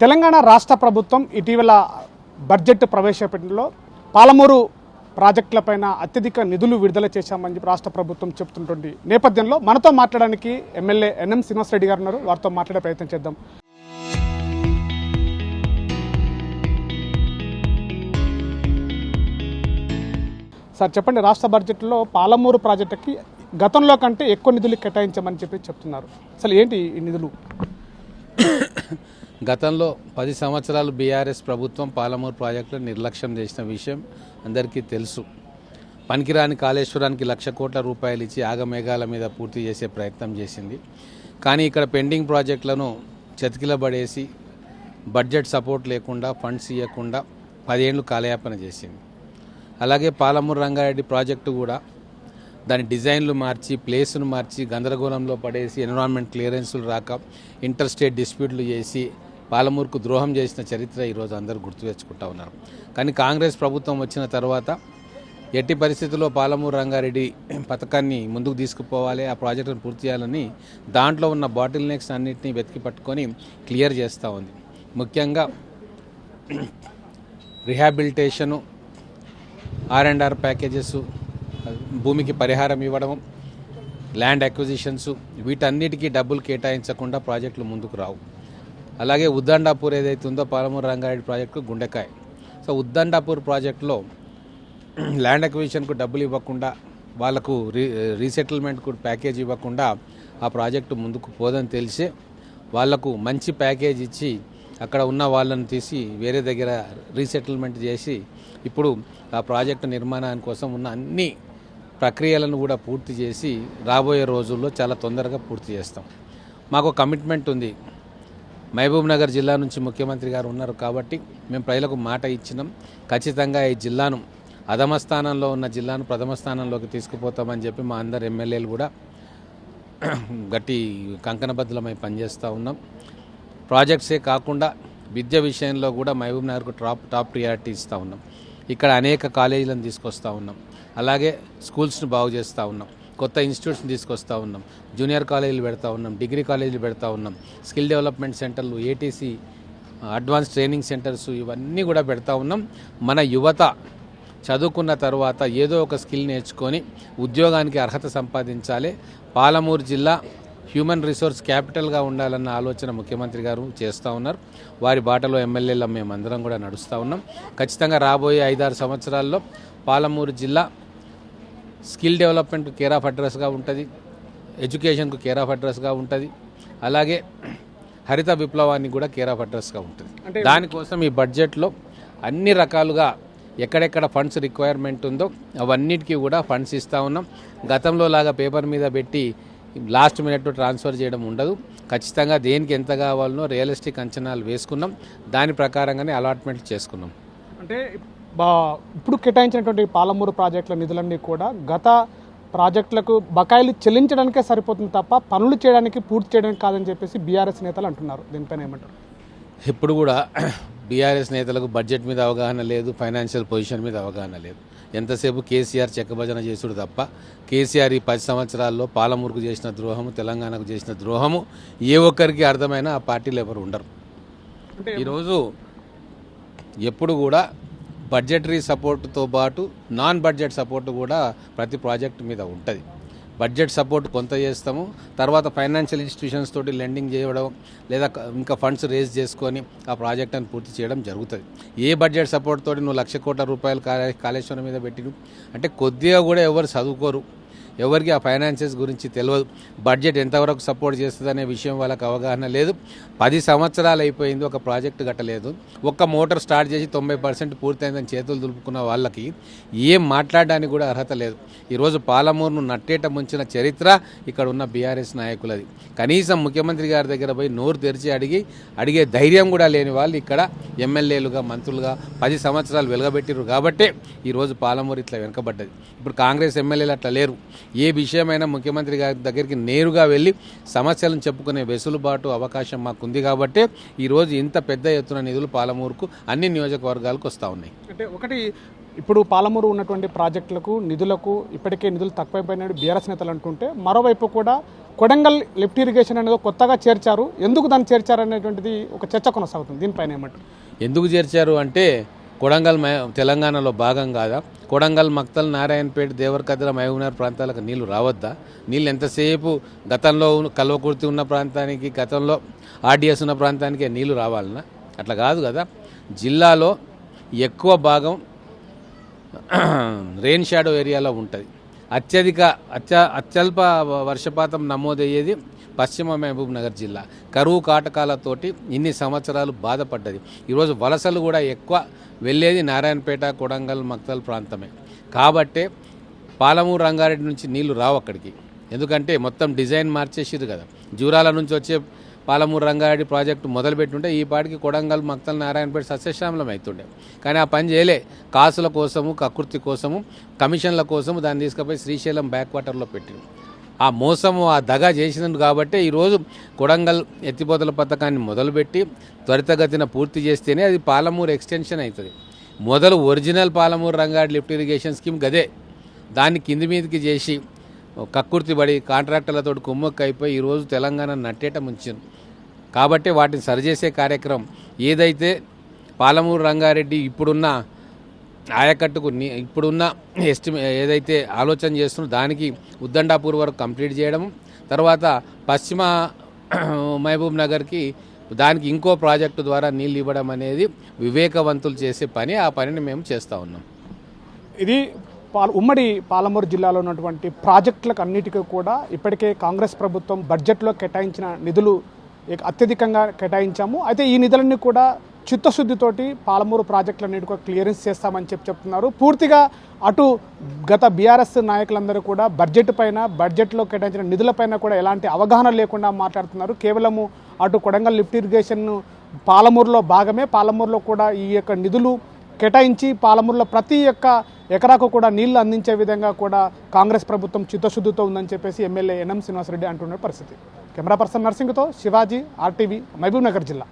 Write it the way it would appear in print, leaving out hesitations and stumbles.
తెలంగాణ రాష్ట్ర ప్రభుత్వం ఇటీవల బడ్జెట్ ప్రవేశపెట్టడంలో పాలమూరు ప్రాజెక్టులపైన అత్యధిక నిధులు విడుదల చేశామని చెప్పి రాష్ట్ర ప్రభుత్వం చెప్తున్నటువంటి నేపథ్యంలో మనతో మాట్లాడడానికి ఎమ్మెల్యే ఎన్ఎం శ్రీనివాసరెడ్డి గారు ఉన్నారు. వారితో మాట్లాడే ప్రయత్నం చేద్దాం. సార్ చెప్పండి, రాష్ట్ర బడ్జెట్లో పాలమూరు ప్రాజెక్టుకి గతంలో కంటే ఎక్కువ నిధులు కేటాయించామని చెప్పి చెప్తున్నారు. అసలు ఏంటి ఈ నిధులు? గతంలో 10 సంవత్సరాలు బీఆర్ఎస్ ప్రభుత్వం పాలమూరు ప్రాజెక్టును నిర్లక్ష్యం చేసిన విషయం అందరికీ తెలుసు. పనికిరాని కాళేశ్వరానికి 1,00,000 కోట్ల రూపాయలు ఇచ్చి ఆగమేఘాల మీద పూర్తి చేసే ప్రయత్నం చేసింది. కానీ ఇక్కడ పెండింగ్ ప్రాజెక్టులను చతికిలబడేసి బడ్జెట్ సపోర్ట్ లేకుండా ఫండ్స్ ఇవ్వకుండా 10 ఏళ్ళు కాలయాపన చేసింది. అలాగే పాలమూరు రంగారెడ్డి ప్రాజెక్టు కూడా దాని డిజైన్లు మార్చి ప్లేస్ను మార్చి గందరగోళంలో పడేసి ఎన్విరాన్మెంట్ క్లియరెన్సులు రాక ఇంటర్ స్టేట్ డిస్ప్యూట్లు చేసి పాలమూరుకు ద్రోహం చేసిన చరిత్ర ఈరోజు అందరూ గుర్తు తెచ్చుకుంటా ఉన్నారు. కానీ కాంగ్రెస్ ప్రభుత్వం వచ్చిన తర్వాత ఎట్టి పరిస్థితుల్లో పాలమూరు రంగారెడ్డి పథకాన్ని ముందుకు తీసుకుపోవాలి, ఆ ప్రాజెక్టును పూర్తి చేయాలని దాంట్లో ఉన్న బాటిల్ నెక్స్ అన్నింటినీ వెతికి పట్టుకొని క్లియర్ చేస్తూ ఉంది. ముఖ్యంగా రిహాబిలిటేషను, R&R ప్యాకేజెస్, భూమికి పరిహారం ఇవ్వడం, ల్యాండ్ అక్విజిషన్స్, వీటన్నిటికీ డబ్బులు కేటాయించకుండా ప్రాజెక్టులు ముందుకు రావు. అలాగే ఉద్దండాపూర్ ఏదైతే ఉందో పాలమూరు రంగారెడ్డి ప్రాజెక్టు గుండెకాయ. సో ఉద్దండాపూర్ ప్రాజెక్టులో ల్యాండ్ అక్విజిషన్కు డబ్బులు ఇవ్వకుండా, వాళ్ళకు రీసెటిల్మెంట్కు ప్యాకేజ్ ఇవ్వకుండా ఆ ప్రాజెక్టు ముందుకు పోదని తెలిసే వాళ్లకు మంచి ప్యాకేజ్ ఇచ్చి అక్కడ ఉన్న వాళ్ళని తీసి వేరే దగ్గర రీసెటిల్మెంట్ చేసి ఇప్పుడు ఆ ప్రాజెక్టు నిర్మాణాని కోసం ఉన్న అన్ని ప్రక్రియలను కూడా పూర్తి చేసి రాబోయే రోజుల్లో చాలా తొందరగా పూర్తి చేస్తాం. మాకు కమిట్మెంట్ ఉంది. మహబూబ్ నగర్ జిల్లా నుంచి ముఖ్యమంత్రి గారు ఉన్నారు కాబట్టి మేము ప్రజలకు మాట ఇచ్చినాం. ఖచ్చితంగా ఈ జిల్లాను అధమ స్థానంలో ఉన్న జిల్లాను ప్రథమ స్థానంలోకి తీసుకుపోతామని చెప్పి మా అందరు ఎమ్మెల్యేలు కూడా గట్టి కంకణబద్ధులమై పనిచేస్తూ ఉన్నాం. ప్రాజెక్ట్సే కాకుండా విద్య విషయంలో కూడా మహబూబ్ నగర్కు టాప్ ప్రియారిటీ ఇస్తూ ఉన్నాం. ఇక్కడ అనేక కాలేజీలను తీసుకొస్తూ ఉన్నాం. అలాగే స్కూల్స్ను బాగు చేస్తూ ఉన్నాం. కొత్త ఇన్స్టిట్యూట్స్ని తీసుకొస్తూ ఉన్నాం. జూనియర్ కాలేజీలు పెడతా ఉన్నాం, డిగ్రీ కాలేజీలు పెడతా ఉన్నాం, స్కిల్ డెవలప్మెంట్ సెంటర్లు, ఏటీసీ అడ్వాన్స్ ట్రైనింగ్ సెంటర్స్, ఇవన్నీ కూడా పెడతా ఉన్నాం. మన యువత చదువుకున్న తర్వాత ఏదో ఒక స్కిల్ నేర్చుకొని ఉద్యోగానికి అర్హత సంపాదించాలి. పాలమూరు జిల్లా హ్యూమన్ రిసోర్స్ క్యాపిటల్గా ఉండాలన్న ఆలోచన ముఖ్యమంత్రి గారు చేస్తూ ఉన్నారు. వారి బాటలో ఎమ్మెల్యేలు మేమందరం కూడా నడుస్తూ ఉన్నాం. ఖచ్చితంగా రాబోయే 5-6 సంవత్సరాల్లో పాలమూరు జిల్లా స్కిల్ డెవలప్మెంట్కు కేర్ ఆఫ్ అడ్రస్గా ఉంటుంది, ఎడ్యుకేషన్కు కేర్ ఆఫ్ అడ్రస్గా ఉంటుంది, అలాగే హరిత విప్లవానికి కూడా కేర్ ఆఫ్ అడ్రస్గా ఉంటుంది. దానికోసం ఈ బడ్జెట్లో అన్ని రకాలుగా ఎక్కడెక్కడ ఫండ్స్ రిక్వైర్మెంట్ ఉందో అవన్నిటికీ కూడా ఫండ్స్ ఇస్తూ ఉన్నాం. గతంలో లాగా పేపర్ మీద పెట్టి లాస్ట్ మినిట్ ట్రాన్స్ఫర్ చేయడం ఉండదు. ఖచ్చితంగా దేనికి ఎంత కావాలనో రియలిస్టిక్ అంచనాలు వేసుకున్నాం. దాని ప్రకారంగానే అలాట్మెంట్ చేసుకున్నాం. అంటే ఇప్పుడు కేటాయించినటువంటి పాలమూరు ప్రాజెక్టుల నిధులన్నీ కూడా గత ప్రాజెక్టులకు బకాయిలు చెల్లించడానికే సరిపోతుంది తప్ప పనులు చేయడానికి, పూర్తి చేయడానికి కాదని చెప్పేసి బీఆర్ఎస్ నేతలు అంటున్నారు. దీనిపైన ఏమంటారు? ఇప్పుడు కూడా బీఆర్ఎస్ నేతలకు బడ్జెట్ మీద అవగాహన లేదు, ఫైనాన్షియల్ పొజిషన్ మీద అవగాహన లేదు. ఎంతసేపు కేసీఆర్ చెక్కభజన చేసుడు తప్ప కేసీఆర్ ఈ 10 సంవత్సరాల్లో పాలమూరుకు చేసిన ద్రోహము, తెలంగాణకు చేసిన ద్రోహము ఏ ఒక్కరికి అర్థమైనా ఆ పార్టీలు ఎవరు ఉండరు. ఈరోజు ఎప్పుడు కూడా బడ్జెటరీ సపోర్టుతో పాటు నాన్ బడ్జెట్ సపోర్టు కూడా ప్రతి ప్రాజెక్టు మీద ఉంటుంది. బడ్జెట్ సపోర్ట్ కొంత చేస్తాము, తర్వాత ఫైనాన్షియల్ ఇన్స్టిట్యూషన్స్ తోటి లెండింగ్ చేయడం లేదా ఇంకా ఫండ్స్ రేజ్ చేసుకొని ఆ ప్రాజెక్టును పూర్తి చేయడం జరుగుతుంది. ఏ బడ్జెట్ సపోర్ట్ తోటి నువ్వు 1,00,000 కోట్ల రూపాయలు కాళేశ్వరం మీద పెట్టిను అంటే కొద్దిగా కూడా ఎవరు చదువుకోరు, ఎవరికి ఆ ఫైనాన్సెస్ గురించి తెలియదు, బడ్జెట్ ఎంతవరకు సపోర్ట్ చేస్తుంది అనే విషయం వాళ్ళకి అవగాహన లేదు. 10 సంవత్సరాలు అయిపోయింది, ఒక ప్రాజెక్టు కట్టలేదు. ఒక్క మోటార్ స్టార్ట్ చేసి 90% పూర్తయిందని చేతులు దులుపుకున్న వాళ్ళకి ఏం మాట్లాడడానికి కూడా అర్హత లేదు. ఈరోజు పాలమూరును నట్టేట ముంచిన చరిత్ర ఇక్కడ ఉన్న బీఆర్ఎస్ నాయకులది. కనీసం ముఖ్యమంత్రి గారి దగ్గర పోయి నోరు తెరిచి అడిగే ధైర్యం కూడా లేని వాళ్ళు ఇక్కడ ఎమ్మెల్యేలుగా, మంత్రులుగా 10 సంవత్సరాలు వెలగబెట్టిరు కాబట్టే ఈరోజు పాలమూరు ఇట్లా వెనకబడ్డది. ఇప్పుడు కాంగ్రెస్ ఎమ్మెల్యేలు అట్లా లేరు. ఏ విషయమైనా ముఖ్యమంత్రి గారి దగ్గరికి నేరుగా వెళ్ళి సమస్యలను చెప్పుకునే వెసులుబాటు, అవకాశం మాకుంది కాబట్టి ఈరోజు ఇంత పెద్ద ఎత్తున నిధులు పాలమూరుకు అన్ని నియోజకవర్గాలకు వస్తూ ఉన్నాయి. అంటే ఒకటి ఇప్పుడు పాలమూరు ఉన్నటువంటి ప్రాజెక్టులకు నిధులకు ఇప్పటికే నిధులు తక్కువైపోయినాయి బీఆర్ఎస్ నేతలు అంటుంటే, మరోవైపు కూడా కొడంగల్ లిఫ్ట్ ఇరిగేషన్ అనేది కొత్తగా చేర్చారు. ఎందుకు దాన్ని చేర్చారు అనేటువంటిది ఒక చర్చ కొనసాగుతుంది. దీనిపైన ఏమంటారు? ఎందుకు చేర్చారు అంటే కొడంగల్ తెలంగాణలో భాగం కాదా? కొడంగల్, మక్తల్, నారాయణపేట, దేవరకద్ర, మహబూబ్నగర్ ప్రాంతాలకు నీళ్లు రావద్దా? నీళ్ళు ఎంతసేపు గతంలో కల్వకుర్తి ఉన్న ప్రాంతానికి, గతంలో ఆర్డీఎస్ ఉన్న ప్రాంతానికి నీళ్లు రావాలన్నా? అట్లా కాదు కదా. జిల్లాలో ఎక్కువ భాగం రెయిన్ షాడో ఏరియాలో ఉంటుంది. అత్యల్ప వర్షపాతం నమోదయ్యేది పశ్చిమ మహబూబ్ నగర్ జిల్లా. కరువు కాటకాలతోటి ఇన్ని సంవత్సరాలు బాధపడ్డది. ఈరోజు వలసలు కూడా ఎక్కువ వెళ్ళేది నారాయణపేట, కొడంగల్, మక్తల్ ప్రాంతమే. కాబట్టే పాలమూరు, రంగారెడ్డి నుంచి నీళ్లు రావు అక్కడికి. ఎందుకంటే మొత్తం డిజైన్ మార్చేసిరు కదా. జూరాల నుంచి వచ్చే పాలమూరు, రంగారెడ్డి ప్రాజెక్టు మొదలుపెట్టుంటే ఈ పాటికి కొడంగల్, మక్తల్, నారాయణపేట సస్యశ్యామలం అవుతుండే. కానీ ఆ పని చేయలే. కాసుల కోసము, కకృతి కోసము, కమిషన్ల కోసము దాన్ని తీసుకుపోయి శ్రీశైలం బ్యాక్ వాటర్లో పెట్టింది. ఆ మోసము, ఆ దగా చేసినందుకు కాబట్టి ఈరోజు కొడంగల్ ఎత్తిపోతల పథకాన్ని మొదలుపెట్టి త్వరితగతిన పూర్తి చేస్తేనే అది పాలమూరు ఎక్స్టెన్షన్ అవుతుంది. మొదలు original Palamuru Rangareddy lift irrigation scheme గదే. దాన్ని కింది మీదకి చేసి కక్కుర్తి పడి కాంట్రాక్టర్లతో కుమ్మక్కు అయిపోయి ఈరోజు తెలంగాణ నట్టేట ముంచింది. కాబట్టి వాటిని సరిచేసే కార్యక్రమం ఏదైతే పాలమూరు రంగారెడ్డి ఇప్పుడున్న ఆయకట్టుకు ఇప్పుడున్న ఏదైతే ఆలోచన చేస్తుందో దానికి ఉద్దండాపూర్ వరకు కంప్లీట్ చేయడము, తర్వాత పశ్చిమ మహబూబ్ నగర్కి దానికి ఇంకో ప్రాజెక్టు ద్వారా నీళ్ళు ఇవ్వడం అనేది వివేకవంతులు చేసే పని. ఆ పనిని మేము చేస్తూ ఉన్నాం. ఇది ఉమ్మడి పాలమూరు జిల్లాలో ఉన్నటువంటి ప్రాజెక్టులకు అన్నిటికీ కూడా ఇప్పటికే కాంగ్రెస్ ప్రభుత్వం బడ్జెట్లో కేటాయించిన నిధులు అత్యధికంగా కేటాయించాము. అయితే ఈ నిధులన్నీ కూడా చిత్తశుద్ధితోటి పాలమూరు ప్రాజెక్టులన్నిటి కూడా క్లియరెన్స్ చేస్తామని చెప్తున్నారు. పూర్తిగా అటు గత బీఆర్ఎస్ నాయకులందరూ కూడా బడ్జెట్లో కేటాయించిన నిధులపైన కూడా ఎలాంటి అవగాహన లేకుండా మాట్లాడుతున్నారు. కేవలము అటు కొడంగల్ లిఫ్ట్ ఇరిగేషన్ పాలమూరులో భాగమే. పాలమూరులో కూడా ఈ యొక్క నిధులు కేటాయించి పాలమూరులో ప్రతి ఒక్క ఎకరాకు కూడా నీళ్లు అందించే విధంగా కూడా కాంగ్రెస్ ప్రభుత్వం చిత్తశుద్ధితో ఉందని చెప్పేసి ఎమ్మెల్యే ఎన్ఎం శ్రీనివాసరెడ్డి అంటున్న పరిస్థితి. కెమెరా పర్సన్ నర్సింగ్తో శివాజీ, RTV, మహబూబ్ నగర్ జిల్లా.